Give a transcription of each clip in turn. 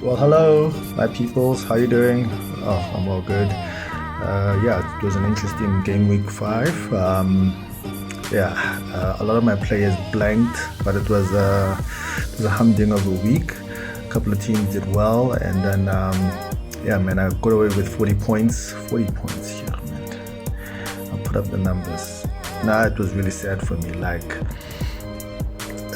Well, hello, my peoples. How you doing? Oh, I'm all good. Yeah, it was an interesting game week 5. Yeah, a lot of my players blanked, but it was a humding of a week. A couple of teams did well, and then yeah, man, I got away with 40 points. 40 points, yeah, man. I'll put up the numbers. Nah, it was really sad for me. Like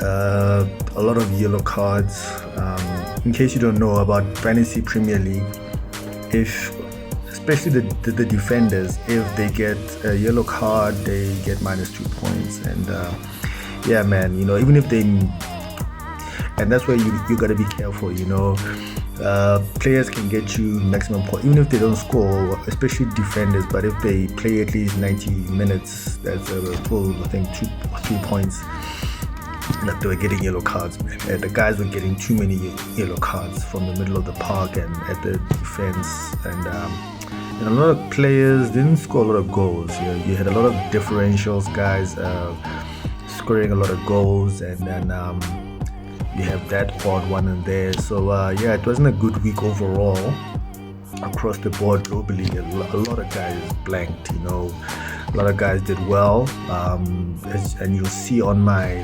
a lot of yellow cards. In case you don't know about Fantasy Premier League, if especially the defenders, if they get a yellow card, they get -2 points. And yeah, man, even if they, and that's where you gotta be careful. Players can get you maximum point even if they don't score, especially defenders. But if they play at least 90 minutes, that's a full, I think, 2 or 3 points. Like they were getting yellow cards, man. The guys were getting too many yellow cards from the middle of the park and at the defense, and a lot of players didn't score a lot of goals. You had a lot of differentials, guys scoring a lot of goals, and then you have that odd one in there. So yeah, it wasn't a good week overall across the board globally. A lot of guys blanked. A lot of guys did well, and you'll see on my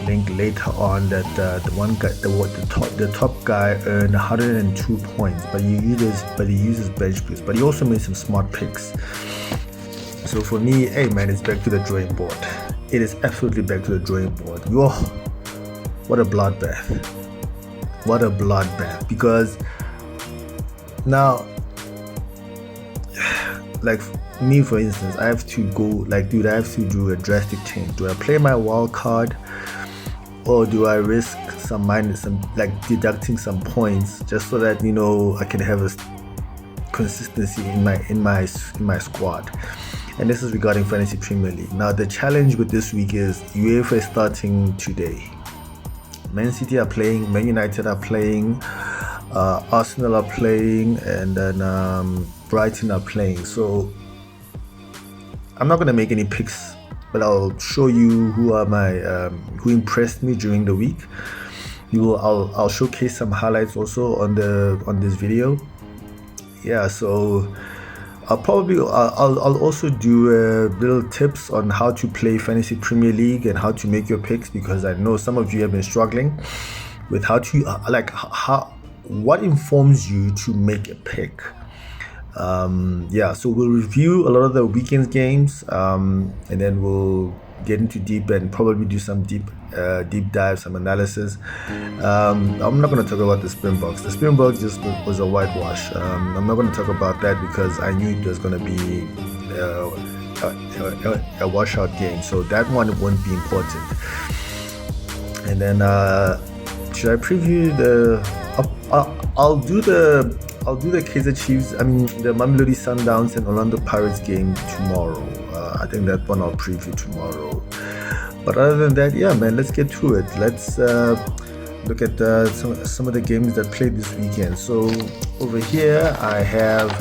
link later on that the one guy, the top guy earned 102 points, but he uses bench boost, but he also made some smart picks. So for me, hey man, it's back to the drawing board. It is absolutely back to the drawing board. What a bloodbath! What a bloodbath! Because now, like me for instance, I have to go, like, dude, I have to do a drastic change. Do I play my wild card, or do I risk some deducting some points just so that I can have a consistency in my squad? And this is regarding Fantasy Premier League. Now the challenge with this week is UEFA is starting today. Man City are playing, Man United are playing, Arsenal are playing, and then Brighton are playing. So I'm not gonna make any picks, but I'll show you who impressed me during the week. I'll showcase some highlights also on this video. Yeah, so I'll also do little tips on how to play Fantasy Premier League and how to make your picks, because I know some of you have been struggling with what informs you to make a pick. Yeah, so we'll review a lot of the weekend's games, and then we'll get into deep and probably do some deep dive, some analysis. I'm not going to talk about the Springboks. The Springboks just was a whitewash. I'm not going to talk about that because I knew it was going to be a washout game, so that one won't be important. And then should I preview I'll do the Kaizer Chiefs, the Mamelodi Sundowns and Orlando Pirates game tomorrow. I think that one I'll preview tomorrow. But other than that, yeah, man, let's get to it. Let's look at some of the games that played this weekend. So over here, I have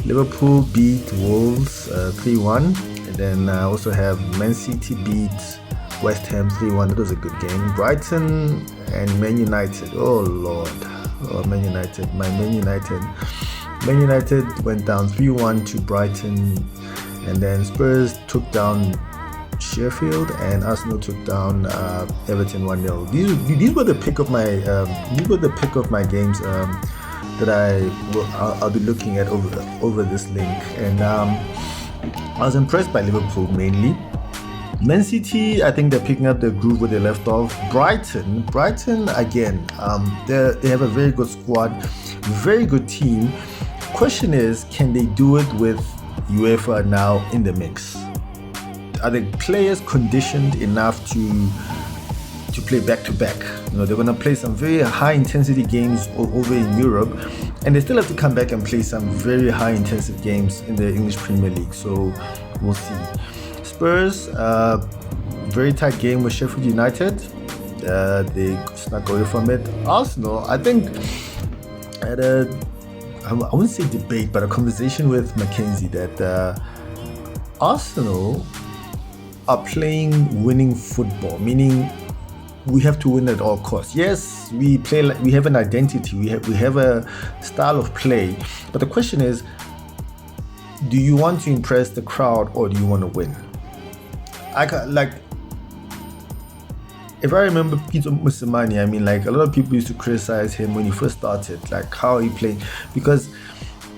Liverpool beat Wolves 3-1. And then I also have Man City beat West Ham 3-1. That was a good game. Brighton and Man United. Oh, Lord. Oh, Man United. Man United went down 3-1 to Brighton, and then Spurs took down Sheffield, and Arsenal took down Everton 1-0. These were the pick of my games that I'll be looking at over this link, and I was impressed by Liverpool mainly. Man City, I think they're picking up the groove where they left off. Brighton again, they have a very good squad, very good team. Question is, can they do it with UEFA now in the mix? Are the players conditioned enough to play back to back? They're going to play some very high intensity games over in Europe, and they still have to come back and play some very high intensity games in the English Premier League. So we'll see. Spurs, very tight game with Sheffield United. They snuck away from it. Arsenal, I think, had I wouldn't say debate, but a conversation with Mackenzie that Arsenal are playing winning football, meaning we have to win at all costs. Yes, we play like we have an identity, we have a style of play, but the question is, do you want to impress the crowd or do you want to win? If I remember Peter Musimani, I mean, like, a lot of people used to criticize him when he first started, like how he played, because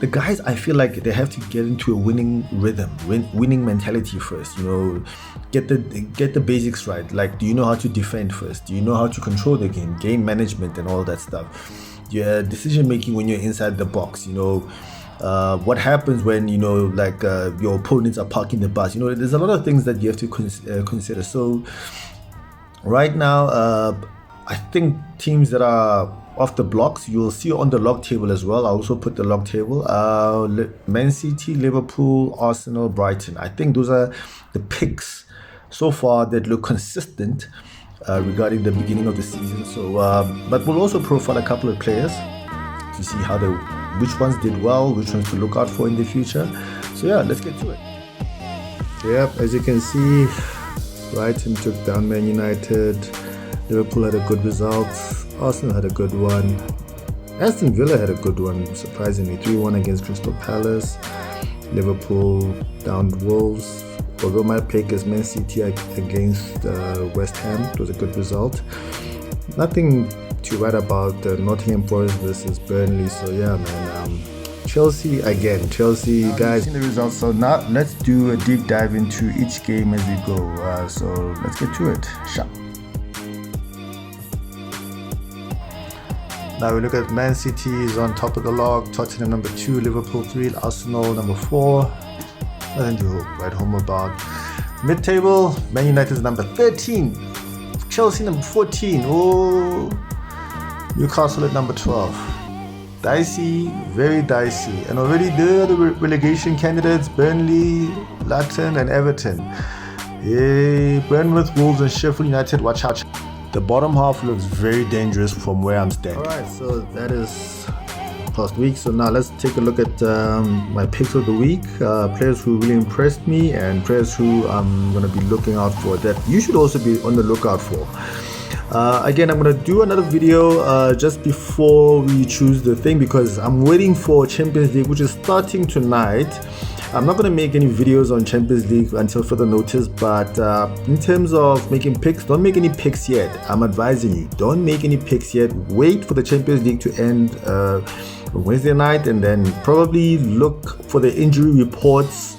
the guys, I feel like they have to get into a winning rhythm, winning mentality first. You know, get the basics right. Like, do you know how to defend first? Do you know how to control the game management and all that stuff? Yeah, decision making when you're inside the box. You know, what happens when, you know, like, your opponents are parking the bus. You know, there's a lot of things that you have to consider. So right now, I think teams that are off the blocks, you'll see on the log table as well. I also put the log table. Man City, Liverpool, Arsenal, Brighton. I think those are the picks so far that look consistent regarding the beginning of the season. So, but we'll also profile a couple of players to see which ones did well, which ones to look out for in the future. So yeah, let's get to it. Yep, as you can see, Brighton took down Man United. Liverpool had a good result. Arsenal had a good one. Aston Villa had a good one, surprisingly. 3-1 against Crystal Palace. Liverpool downed Wolves. Although my pick is Man City against West Ham. It was a good result. Nothing to write about Nottingham Forest versus Burnley. So yeah, man. Chelsea, guys. Seen the results. So now let's do a deep dive into each game as we go. So let's get to it. Sharp. Now we look at Man City is on top of the log, Tottenham number 2, Liverpool 3, Arsenal number 4. Nothing to write home about. Mid-table, Man United is number 13, Chelsea number 14, oh, Newcastle at number 12. Dicey, very dicey. And already there are the relegation candidates, Burnley, Luton and Everton. Yay, Bournemouth, Wolves and Sheffield United, watch out. The bottom half looks very dangerous from where I'm standing. Alright, so that is past week. So now let's take a look at my picks of the week. Players who really impressed me and players who I'm going to be looking out for that you should also be on the lookout for. Again, I'm going to do another video just before we choose the thing because I'm waiting for Champions League, which is starting tonight. I'm not going to make any videos on Champions League until further notice, but in terms of making picks, don't make any picks yet. I'm advising you, don't make any picks yet. Wait for the Champions League to end Wednesday night and then probably look for the injury reports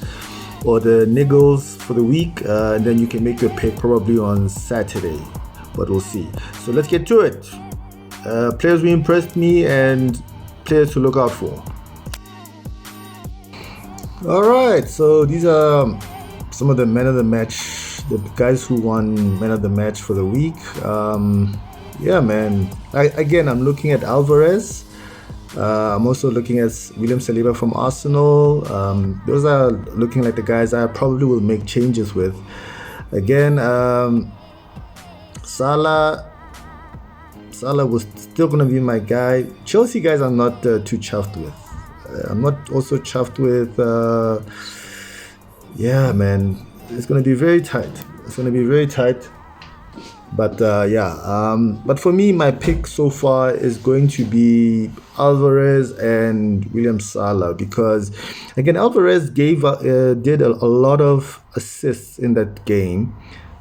or the niggles for the week and then you can make your pick probably on Saturday, but we'll see. So let's get to it. Players who impressed me and players to look out for. Alright, so these are some of the men of the match, the guys who won man of the match for the week. Yeah, man. I'm looking at Alvarez. I'm also looking at William Saliba from Arsenal. Those are looking like the guys I probably will make changes with. Again, Salah was still going to be my guy. Chelsea guys I'm not too chuffed with. I'm not also chuffed with, yeah, man, it's going to be very tight. But but for me, my pick so far is going to be Alvarez and William Salah because, again, Alvarez did a lot of assists in that game.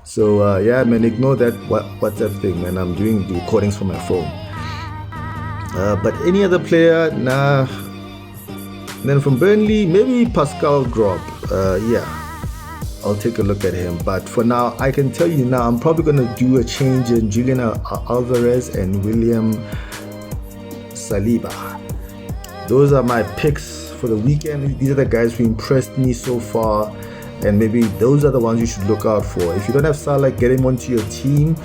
So, yeah, man, ignore that WhatsApp thing, man. I'm doing the recordings from my phone. But any other player, nah. Then from Burnley, maybe Pascal Grob. Yeah, I'll take a look at him. But for now, I can tell you now, I'm probably going to do a change in Julian Alvarez and William Saliba. Those are my picks for the weekend. These are the guys who impressed me so far. And maybe those are the ones you should look out for. If you don't have Salah, get him onto your team.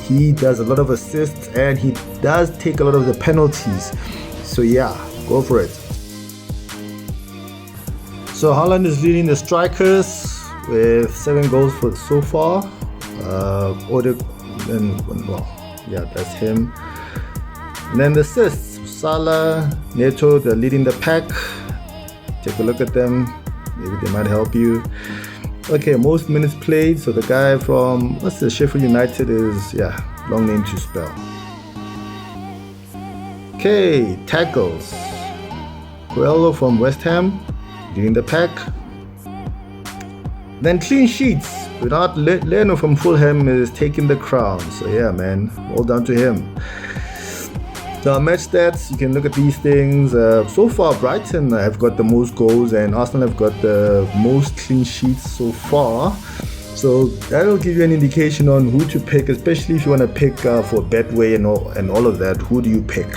He does a lot of assists and he does take a lot of the penalties. So yeah, go for it. So Haaland is leading the strikers with 7 goals so far. That's him. And then the assists, Salah, Neto, they're leading the pack. Take a look at them. Maybe they might help you. Okay, most minutes played. So the guy from Sheffield United is long name to spell. Okay, tackles. Coelho from West Ham, leading the pack. Then clean sheets. Bernard Leno from Fulham is taking the crown. So yeah, man, all down to him. Now, match stats, you can look at these things. So far, Brighton have got the most goals and Arsenal have got the most clean sheets so far. So that'll give you an indication on who to pick, especially if you want to pick for Betway and all of that. Who do you pick?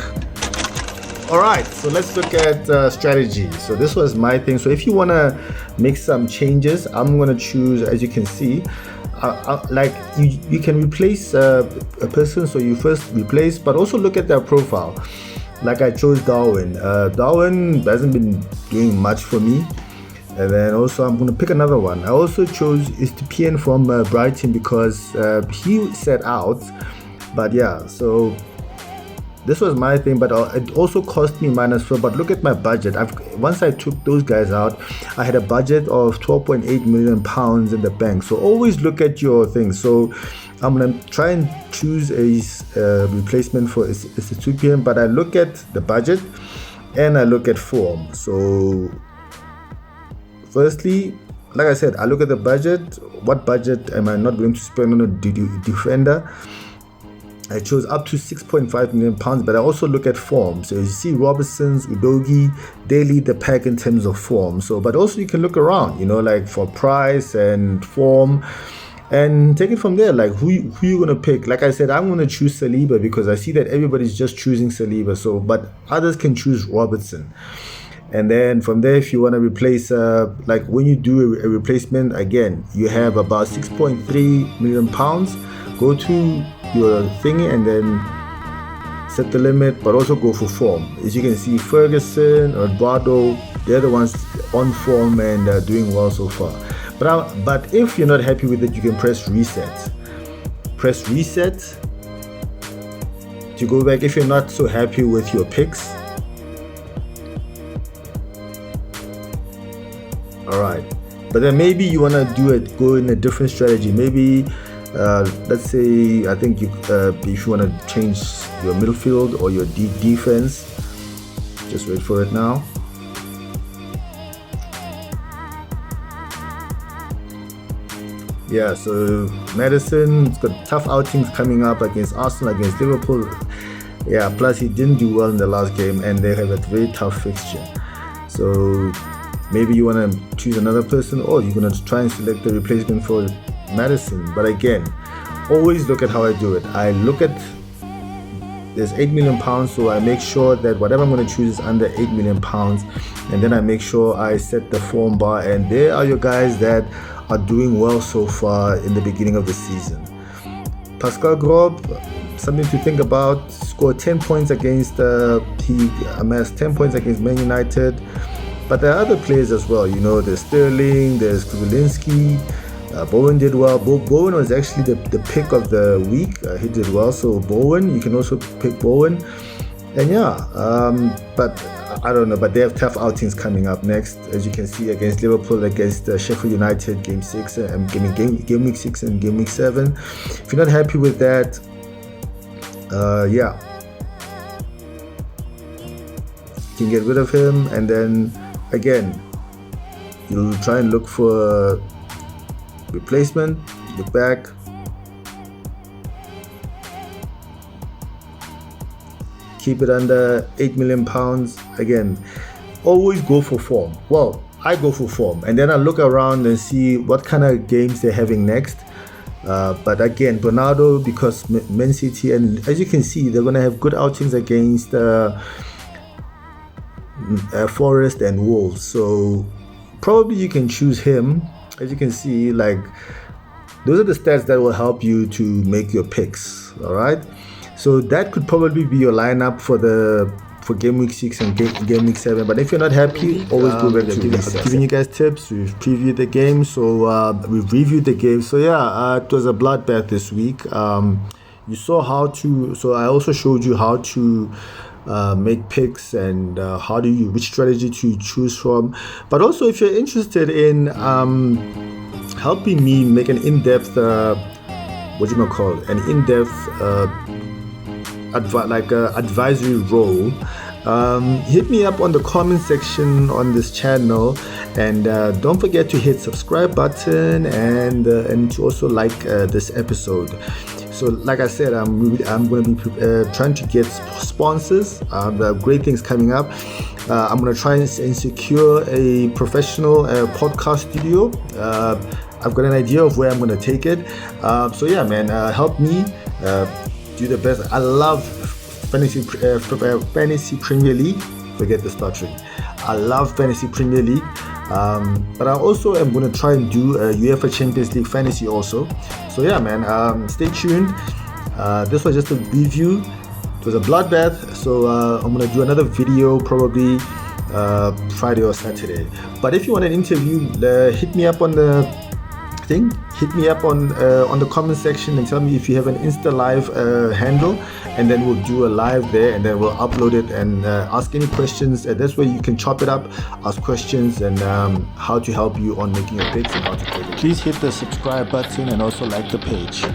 All right, so let's look at strategy. So this was my thing. So if you want to make some changes, I'm going to choose, as you can see, like you can replace a person. So you first replace, but also look at their profile. Like I chose Darwin. Darwin hasn't been doing much for me. And then also I'm going to pick another one. I also chose Estepian from Brighton because he set out. But yeah, so this was my thing, but it also cost me -4. But look at my budget. Once I took those guys out, I had a budget of £12.8 million in the bank. So always look at your things. So I'm going to try and choose a replacement for Estepian, but I look at the budget and I look at form. So firstly, like I said, I look at the budget. What budget am I not going to spend on a defender? I chose up to £6.5 million, but I also look at form. So you see Robertson's, Udogie, they lead the pack in terms of form. So, but also you can look around, like for price and form, and take it from there. Like who you gonna pick? Like I said, I'm gonna choose Saliba because I see that everybody's just choosing Saliba. So, but others can choose Robertson. And then from there, if you want to replace, like when you do a replacement, again, you have about £6.3 million. Go to your thingy and then set the limit, but also go for form. As you can see, Ferguson or Eduardo, they're the ones on form and doing well so far. But if you're not happy with it, you can press reset. Press reset to go back if you're not so happy with your picks. All right, but then maybe you want to go in a different strategy. Maybe let's say, I think if you want to change your midfield or your defense, just wait for it now. Yeah, so Maddison's got tough outings coming up against Arsenal, against Liverpool. Yeah, plus he didn't do well in the last game and they have a very tough fixture. So maybe you want to choose another person, or you're going to try and select the replacement for Maddison. But again, always look at how I do it. I look at, there's £8 million, so I make sure that whatever I'm going to choose is under £8 million, and then I make sure I set the form bar, and there are your guys that are doing well so far in the beginning of the season. Pascal Grob, something to think about, scored 10 points against, he amassed 10 points against Man United. But there are other players as well, there's Sterling, there's Kubelinski, Bowen did well. Bowen was actually the pick of the week. He did well, so Bowen, you can also pick Bowen. And yeah, but I don't know, but they have tough outings coming up next, as you can see, against Liverpool, against Sheffield United, game 6, game week 6 and game week 7. If you're not happy with that, yeah, you can get rid of him, and then again, you'll try and look for a replacement. Look back, keep it under £8 million. Again, always go for form. Well, I go for form, and then I look around and see what kind of games they're having next. But again, Bernardo, because Man City, and as you can see, they're going to have good outings against Forest and Wolves, so probably you can choose him. As you can see, like, those are the stats that will help you to make your picks. All right, so that could probably be your lineup for game week 6 and game week 7. But if you're not happy, always go back to reset. Giving you guys tips. We've previewed the game, so we've reviewed the game. So yeah, it was a bloodbath this week. You saw how to, so I also showed you how to make picks and which strategy to choose from. But also, if you're interested in helping me make an in-depth an in-depth advisory role, hit me up on the comment section on this channel, and don't forget to hit subscribe button and to also like this episode. So like I said, I'm going to be trying to get sponsors. There are great things coming up. I'm going to try and secure a professional podcast studio. I've got an idea of where I'm going to take it. So yeah, man, help me do the best. I love fantasy Premier League. Forget the stuttering. I love fantasy Premier League. But I also am going to try and do UEFA Champions League fantasy also. So yeah, man, stay tuned. This was just a review. It was a bloodbath. So I'm going to do another video probably Friday or Saturday. But if you want an interview, hit me up on the thing. Hit me up on the comment section and tell me if you have an Insta Live handle, and then we'll do a live there, and then we'll upload it and ask any questions. That's where you can chop it up, ask questions, and how to help you on making your picks and how to take it. Please hit the subscribe button and also like the page.